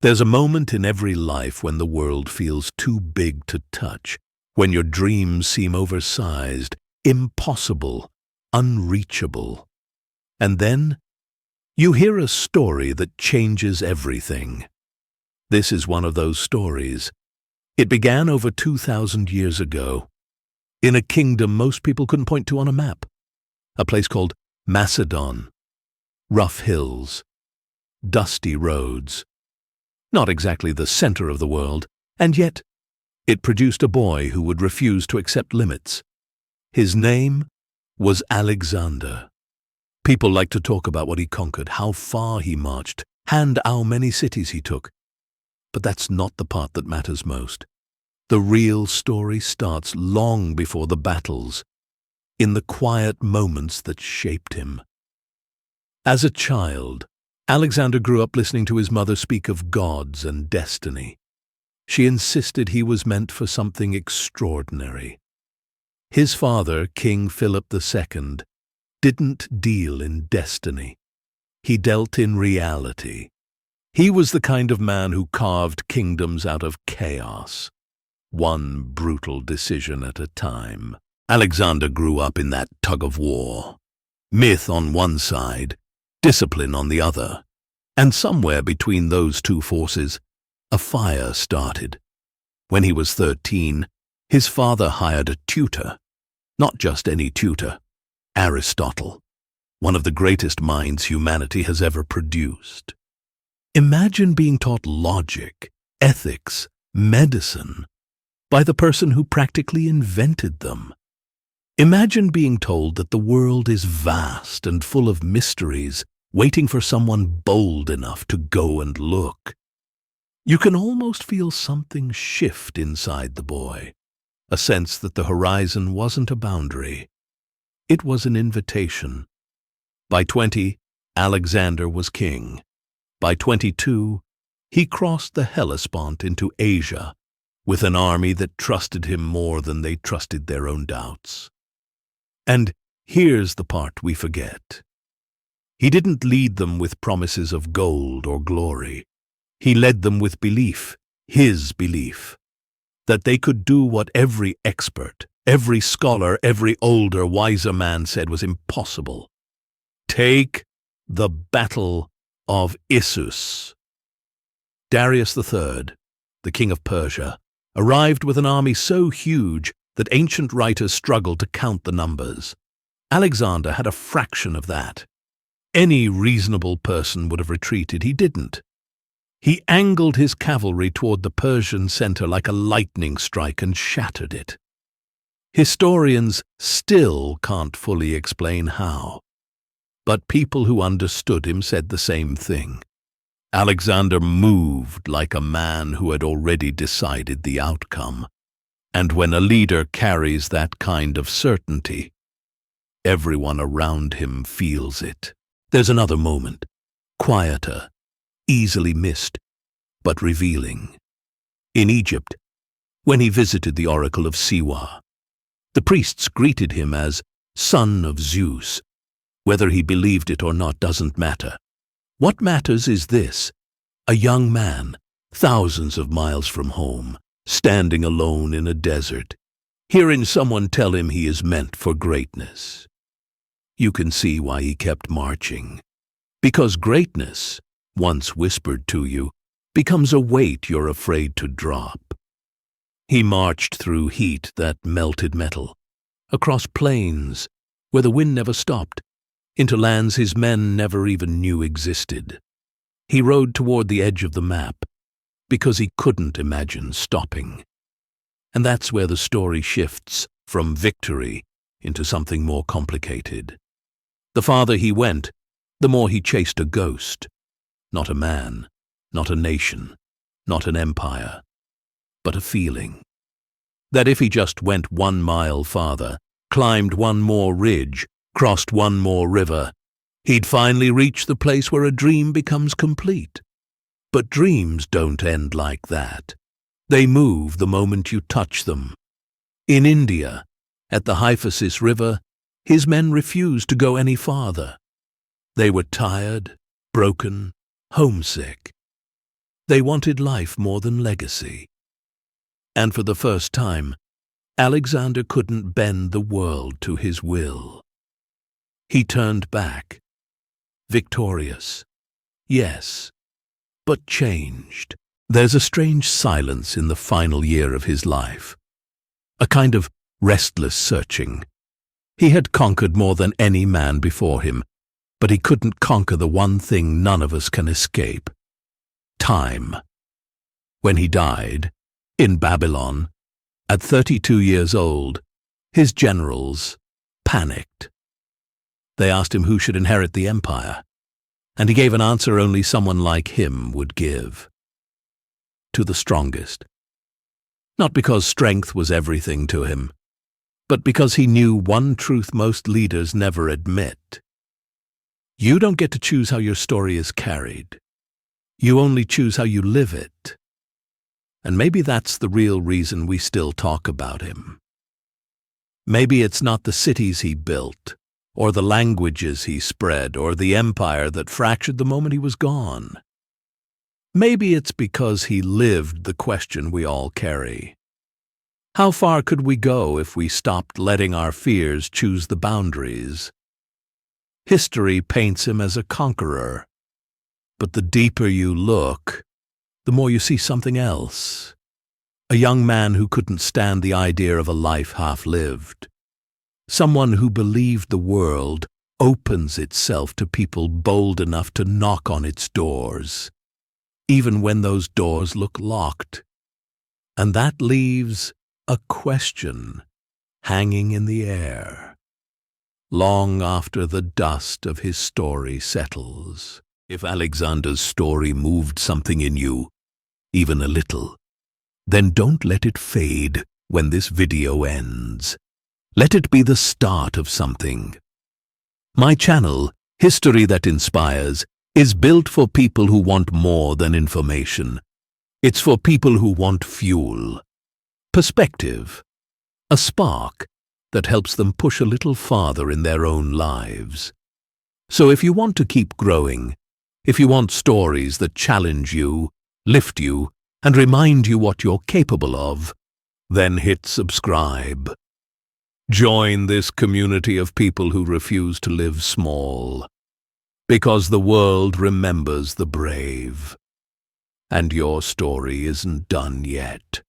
There's a moment in every life when the world feels too big to touch, when your dreams seem oversized, impossible, unreachable. And then you hear a story that changes everything. This is one of those stories. It began over 2,000 years ago, in a kingdom most people couldn't point to on a map, a place called Macedon. Rough hills, dusty roads, not exactly the center of the world, and yet it produced a boy who would refuse to accept limits. His name was Alexander. People like to talk about what he conquered, how far he marched, and how many cities he took. But that's not the part that matters most. The real story starts long before the battles, in the quiet moments that shaped him. As a child, Alexander grew up listening to his mother speak of gods and destiny. She insisted he was meant for something extraordinary. His father, King Philip II, didn't deal in destiny. He dealt in reality. He was the kind of man who carved kingdoms out of chaos, one brutal decision at a time. Alexander grew up in that tug-of-war. Myth on one side, discipline on the other. And somewhere between those two forces, a fire started. When he was 13, his father hired a tutor. Not just any tutor, Aristotle, one of the greatest minds humanity has ever produced. Imagine being taught logic, ethics, medicine by the person who practically invented them. Imagine being told that the world is vast and full of mysteries, waiting for someone bold enough to go and look. You can almost feel something shift inside the boy, a sense that the horizon wasn't a boundary. It was an invitation. By 20, Alexander was king. By 22, he crossed the Hellespont into Asia with an army that trusted him more than they trusted their own doubts. And here's the part we forget. He didn't lead them with promises of gold or glory. He led them with belief, his belief, that they could do what every expert, every scholar, every older, wiser man said was impossible. Take the battle of Issus. Darius III, the king of Persia, arrived with an army so huge that ancient writers struggled to count the numbers. Alexander had a fraction of that. Any reasonable person would have retreated. He didn't. He angled his cavalry toward the Persian center like a lightning strike and shattered it. Historians still can't fully explain how, but people who understood him said the same thing. Alexander moved like a man who had already decided the outcome, and when a leader carries that kind of certainty, everyone around him feels it. There's another moment, quieter, easily missed, but revealing. In Egypt, when he visited the Oracle of Siwa, the priests greeted him as son of Zeus. Whether he believed it or not doesn't matter. What matters is this: a young man, thousands of miles from home, standing alone in a desert, hearing someone tell him he is meant for greatness. You can see why he kept marching. Because greatness, once whispered to you, becomes a weight you're afraid to drop. He marched through heat that melted metal, across plains where the wind never stopped, into lands his men never even knew existed. He rode toward the edge of the map because he couldn't imagine stopping. And that's where the story shifts from victory into something more complicated. The farther he went, the more he chased a ghost. Not a man, not a nation, not an empire, but a feeling. That if he just went 1 mile farther, climbed one more ridge, crossed one more river, he'd finally reach the place where a dream becomes complete. But dreams don't end like that. They move the moment you touch them. In India, at the Hyphasis River, his men refused to go any farther. They were tired, broken, homesick. They wanted life more than legacy. And for the first time, Alexander couldn't bend the world to his will. He turned back, victorious, yes, but changed. There's a strange silence in the final year of his life, a kind of restless searching. He had conquered more than any man before him, but he couldn't conquer the one thing none of us can escape: time. When he died, in Babylon, at 32 years old, his generals panicked. They asked him who should inherit the empire, and he gave an answer only someone like him would give: to the strongest. Not because strength was everything to him, but because he knew one truth most leaders never admit. You don't get to choose how your story is carried. You only choose how you live it. And maybe that's the real reason we still talk about him. Maybe it's not the cities he built, or the languages he spread, or the empire that fractured the moment he was gone. Maybe it's because he lived the question we all carry. How far could we go if we stopped letting our fears choose the boundaries? History paints him as a conqueror, but the deeper you look, the more you see something else. A young man who couldn't stand the idea of a life half-lived. Someone who believed the world opens itself to people bold enough to knock on its doors, even when those doors look locked. And that leaves a question hanging in the air, long after the dust of his story settles. If Alexander's story moved something in you, even a little, then don't let it fade when this video ends. Let it be the start of something. My channel, History That Inspires, is built for people who want more than information. It's for people who want fuel, perspective, a spark that helps them push a little farther in their own lives. So if you want to keep growing, if you want stories that challenge you, lift you, and remind you what you're capable of, then hit subscribe. Join this community of people who refuse to live small, because the world remembers the brave. And your story isn't done yet.